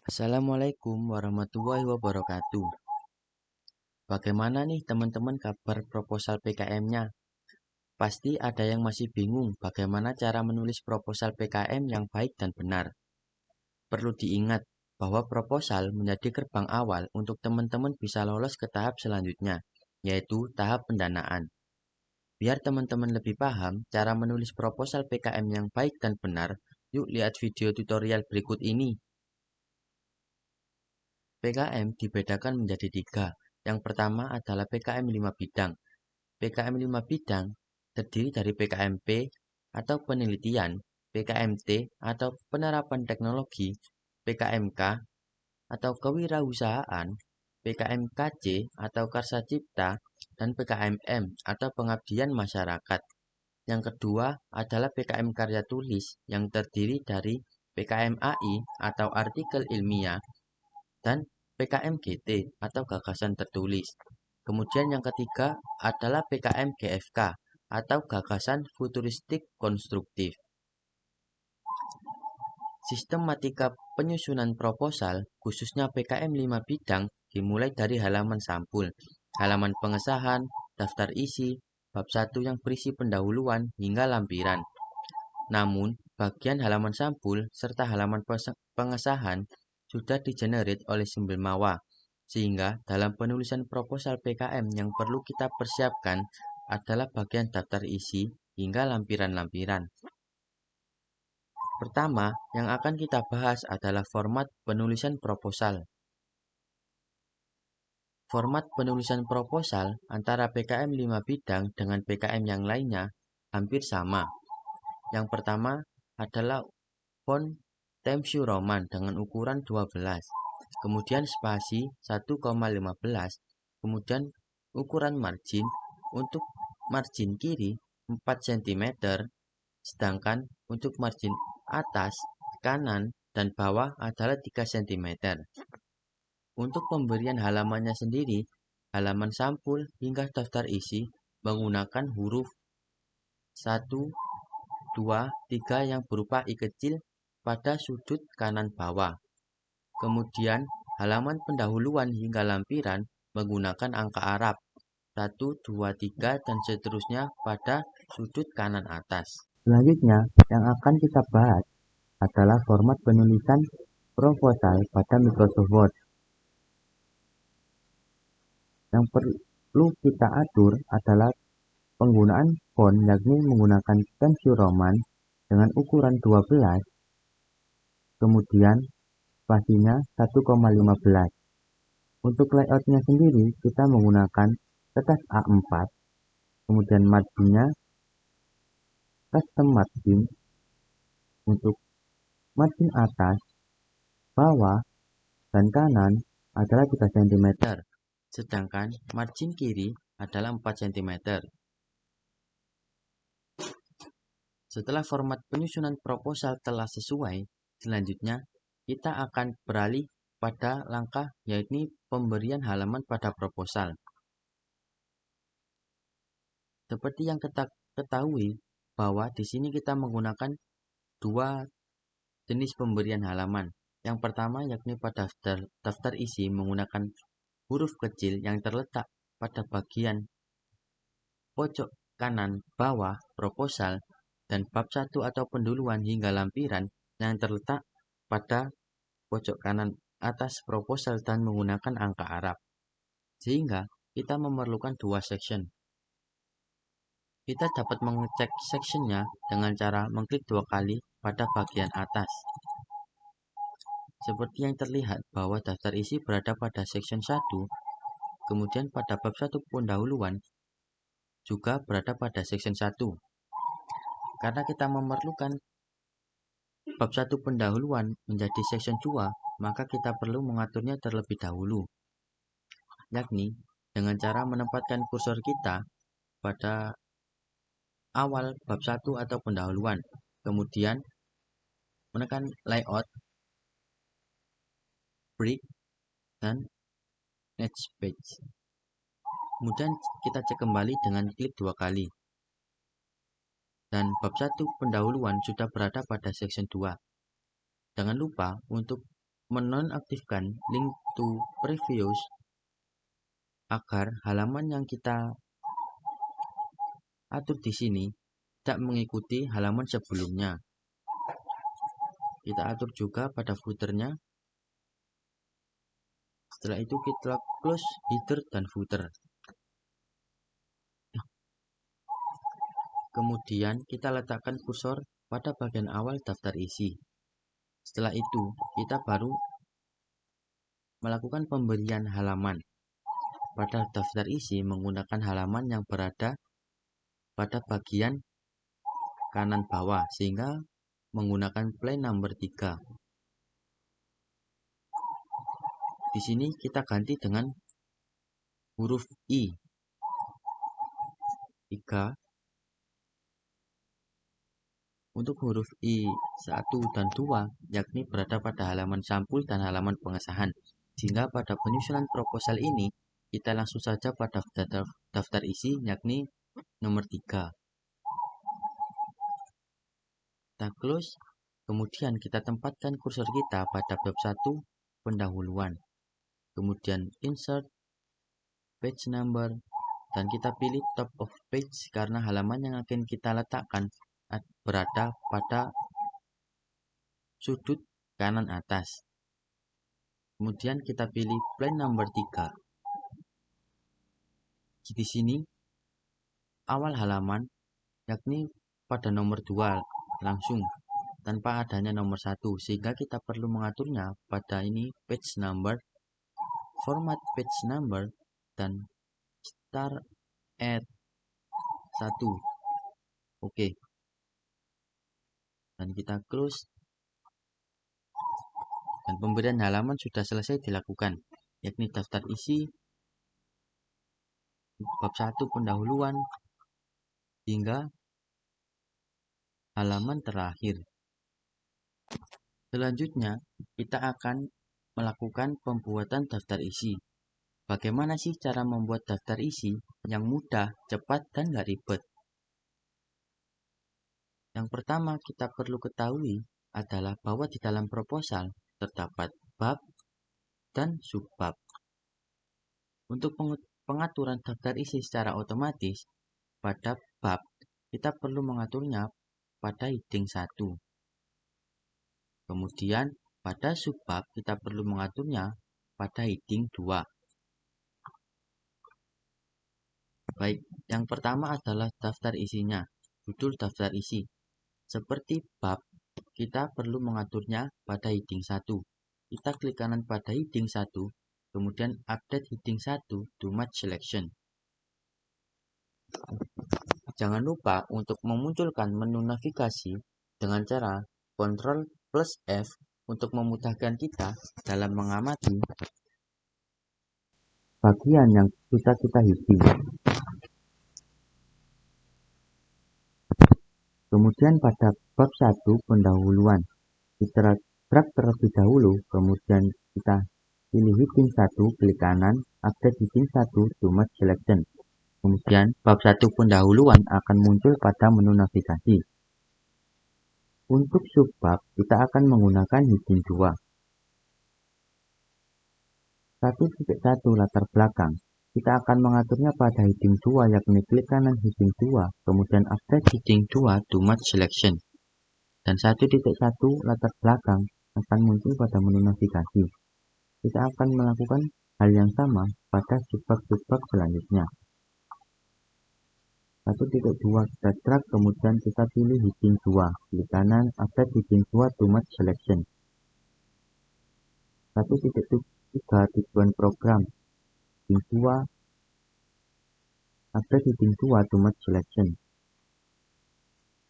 Assalamualaikum warahmatullahi wabarakatuh. Bagaimana nih teman-teman kabar proposal PKM-nya? Pasti ada yang masih bingung bagaimana cara menulis proposal PKM yang baik dan benar. Perlu diingat bahwa proposal menjadi gerbang awal untuk teman-teman bisa lolos ke tahap selanjutnya, yaitu tahap pendanaan. Biar teman-teman lebih paham cara menulis proposal PKM yang baik dan benar, yuk lihat video tutorial berikut ini. PKM dibedakan menjadi tiga. Yang pertama adalah PKM 5 bidang. PKM 5 bidang terdiri dari PKMP atau penelitian, PKMT atau penerapan teknologi, PKMK atau kewirausahaan, PKMKC atau karsa cipta, dan PKMM atau pengabdian masyarakat. Yang kedua adalah PKM karya tulis yang terdiri dari PKMAI atau artikel ilmiah dan PKM-GT atau gagasan tertulis. Kemudian yang ketiga adalah PKM GFK atau gagasan futuristik konstruktif. Sistematika penyusunan proposal khususnya PKM 5 bidang dimulai dari halaman sampul, halaman pengesahan, daftar isi, bab 1 yang berisi pendahuluan hingga lampiran. Namun, bagian halaman sampul serta halaman pengesahan sudah digenerate oleh Simbilmawa, sehingga dalam penulisan proposal PKM yang perlu kita persiapkan adalah bagian daftar isi hingga lampiran-lampiran. Pertama, yang akan kita bahas adalah format penulisan proposal. Format penulisan proposal antara PKM 5 bidang dengan PKM yang lainnya hampir sama. Yang pertama adalah font Times New Roman dengan ukuran 12, kemudian spasi 1,15, kemudian ukuran margin untuk margin kiri 4 cm, sedangkan untuk margin atas, kanan, dan bawah adalah 3 cm. Untuk pemberian halamannya sendiri, halaman sampul hingga daftar isi menggunakan huruf 1, 2, 3 yang berupa I kecil pada sudut kanan bawah. Kemudian halaman pendahuluan hingga lampiran menggunakan angka Arab 1, 2, 3 dan seterusnya pada sudut kanan atas. Selanjutnya yang akan kita bahas adalah format penulisan proposal pada Microsoft Word. Yang perlu kita atur adalah penggunaan font, yakni menggunakan Times New Roman dengan ukuran 12, kemudian spasinya 1,15. Untuk layoutnya sendiri kita menggunakan kertas A4, kemudian marginnya custom margin. Untuk margin atas, bawah, dan kanan adalah 3 cm, sedangkan margin kiri adalah 4 cm. Setelah format penyusunan proposal telah sesuai, selanjutnya kita akan beralih pada langkah yakni pemberian halaman pada proposal. Seperti yang kita ketahui bahwa di sini kita menggunakan dua jenis pemberian halaman. Yang pertama yakni pada daftar isi menggunakan huruf kecil yang terletak pada bagian pojok kanan bawah proposal, dan bab 1 atau pendahuluan hingga lampiran yang terletak pada pojok kanan atas proposal dan menggunakan angka Arab. Sehingga kita memerlukan dua section. Kita dapat mengecek sectionnya dengan cara mengklik 2 kali pada bagian atas. Seperti yang terlihat bahwa daftar isi berada pada section 1, kemudian pada bab 1 pendahuluan juga berada pada section 1. Karena kita memerlukan bab 1 pendahuluan menjadi section 2, maka kita perlu mengaturnya terlebih dahulu, yakni dengan cara menempatkan kursor kita pada awal bab 1 atau pendahuluan, kemudian menekan layout, break, dan next page. Kemudian kita cek kembali dengan klik 2 kali. Dan bab 1 pendahuluan sudah berada pada section 2. Jangan lupa untuk menonaktifkan link to previous agar halaman yang kita atur di sini tidak mengikuti halaman sebelumnya. Kita atur juga pada footernya. Setelah itu kita close header dan footer. Kemudian kita letakkan kursor pada bagian awal daftar isi. Setelah itu kita baru melakukan pemberian halaman pada daftar isi menggunakan halaman yang berada pada bagian kanan bawah, sehingga menggunakan play number 3. Di sini kita ganti dengan huruf I 3. Untuk huruf I 1 dan 2 yakni berada pada halaman sampul dan halaman pengesahan, sehingga pada penyusunan proposal ini kita langsung saja pada daftar isi yakni nomor 3. Kita close, kemudian kita tempatkan kursor kita pada bab 1 pendahuluan, kemudian insert page number, dan kita pilih top of page karena halaman yang akan kita letakkan berada pada sudut kanan atas. Kemudian kita pilih play number 3. Di sini awal halaman yakni pada nomor 2 langsung tanpa adanya nomor 1, sehingga kita perlu mengaturnya pada ini page number, format page number, dan start at 1. Oke. Dan kita close, dan pemberian halaman sudah selesai dilakukan, yakni daftar isi bab 1 pendahuluan hingga halaman terakhir. Selanjutnya kita akan melakukan pembuatan daftar isi. Bagaimana sih cara membuat daftar isi yang mudah, cepat, dan gak ribet? Yang pertama kita perlu ketahui adalah bahwa di dalam proposal terdapat bab dan subbab. Untuk pengaturan daftar isi secara otomatis, pada bab kita perlu mengaturnya pada heading 1. Kemudian pada subbab kita perlu mengaturnya pada heading 2. Baik, yang pertama adalah daftar isinya, judul daftar isi. Seperti bab, kita perlu mengaturnya pada heading 1. Kita klik kanan pada heading 1, kemudian update heading 1 to match selection. Jangan lupa untuk memunculkan menu navigasi dengan cara Ctrl+F untuk memudahkan kita dalam mengamati bagian yang sudah kita isi. Kemudian pada bab 1 pendahuluan, kita drag terlebih dahulu, kemudian kita pilih heading 1, klik kanan, update heading 1 to match selection. Kemudian bab 1 pendahuluan akan muncul pada menu navigasi. Untuk subbab kita akan menggunakan heading 2. 1.1 latar belakang. Kita akan mengaturnya pada heading 2, yakni klik kanan heading 2, kemudian update heading 2 to match selection. Dan 1.1 latar belakang akan muncul pada menu navigasi. Kita akan melakukan hal yang sama pada subbab-subbab selanjutnya. 1.2 kita drag, kemudian kita pilih heading 2, klik kanan, update heading 2 to match selection. 1.3 tujuan program, heading 2, update heading 2 to match selection.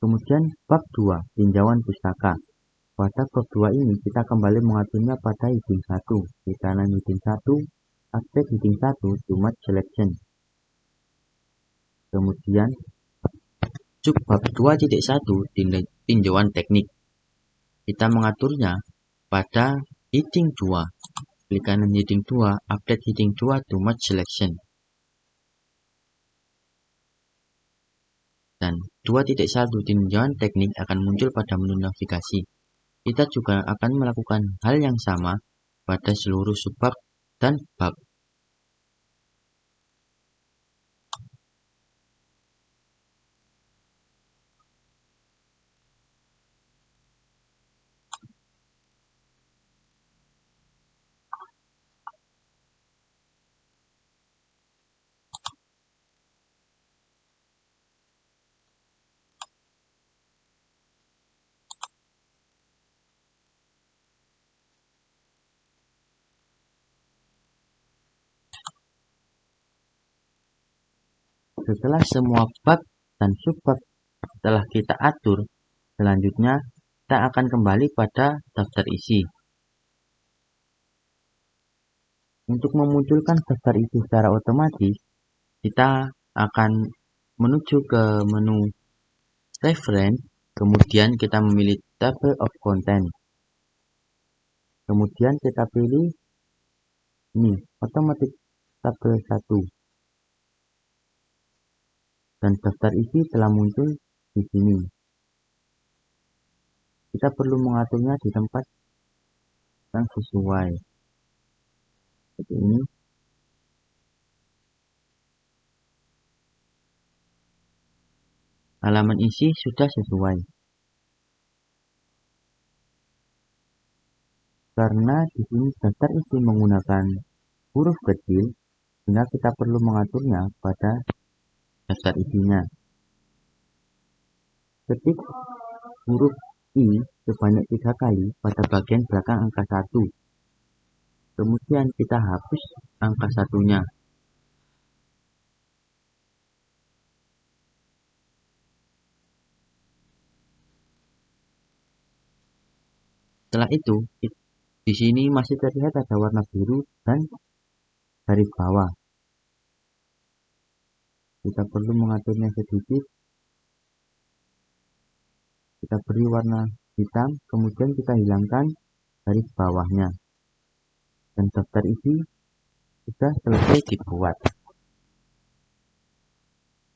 Kemudian bab 2, tinjauan pustaka. Pada bab 2 ini kita kembali mengaturnya pada heading 1, klik kanan heading 1, update heading 1 to match selection. Kemudian subbab 2.1 tinjauan teknik. Kita mengaturnya pada heading 2, klik kanan heading 2, update heading 2 to match selection. Dan 2.1 tinjauan teknik akan muncul pada menu navigasi. Kita juga akan melakukan hal yang sama pada seluruh subbab dan bab. Setelah semua bab dan subbab telah kita atur, selanjutnya kita akan kembali pada daftar isi. Untuk memunculkan daftar isi secara otomatis, kita akan menuju ke menu Reference, kemudian kita memilih Table of Content. Kemudian kita pilih ini, Automatic Tabel 1. Dan daftar isi telah muncul di sini. Kita perlu mengaturnya di tempat yang sesuai. Seperti ini. Halaman isi sudah sesuai. Karena di sini daftar isi menggunakan huruf kecil, sehingga kita perlu mengaturnya pada daftar isinya. Ketik huruf I sebanyak 3 kali pada bagian belakang angka 1. Kemudian kita hapus angka 1-nya. Setelah itu, di sini masih terlihat ada warna biru dan garis bawah. Kita perlu mengaturnya sedikit. Kita beri warna hitam, kemudian kita hilangkan garis bawahnya. Dan daftar isi sudah selesai dibuat.